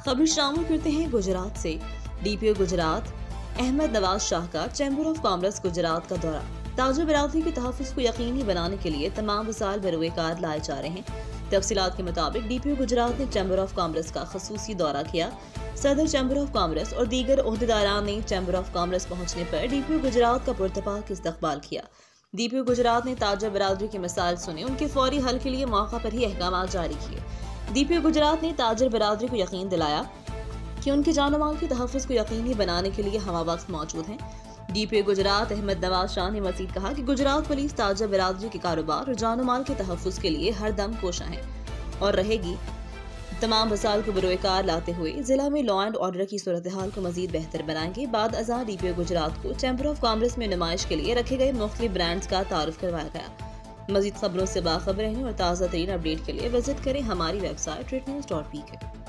खबर शामिल करते हैं गुजरात से। डीपीओ गुजरात अहमद नवाज शाह का चैम्बर ऑफ कॉमर्स गुजरात का दौरा। ताजर बरादरी के तहफ़्फ़ुज़ को यकीनी बनाने के लिए तमाम वसाइल बरोएकार लाए जा रहे हैं। तफसीलात के मुताबिक डीपीओ गुजरात ने चैम्बर ऑफ कॉमर्स का खसूसी दौरा किया। सदर चैम्बर ऑफ कॉमर्स और दीगर ओहदेदारान ने चैम्बर ऑफ कॉमर्स पहुंचने पर डीपीओ गुजरात का पुरतपाक इस्तकबाल किया। डीपीओ गुजरात ने ताजर बरादरी के मसाइल सुने, उनके फौरी हल के लिए मौका पर ही अहकाम जारी किए। डीपीओ गुजरात ने ताजर बरादरी को यकीन दिलाया कि उनके जान माल के तहफ़्फ़ुज़ को यकीनी बनाने के लिए हमा वक्त मौजूद हैं। डीपीओ गुजरात अहमद नवाज शाह ने मज़ीद कहा कि गुजरात पुलिस ताजर बरादरी के कारोबार और जान माल के तहफ़्फ़ुज़ के लिए हर दम कोशा है और रहेगी। तमाम वसाइल को बरोएकार लाते हुए जिला में लॉ एंड ऑर्डर की सूरत हाल को मजीद बेहतर बनाएंगे। बाद अज़ां डीपीओ गुजरात को चैम्बर ऑफ कॉमर्स में नुमाइश के लिए रखे गए मुख्तलिफ ब्रांड्स का तारुफ करवाया गया। मजीद खबरों से बाखबर रहने और ताज़ा तरीन अपडेट के लिए विजिट करें हमारी वेबसाइट rednews.pk।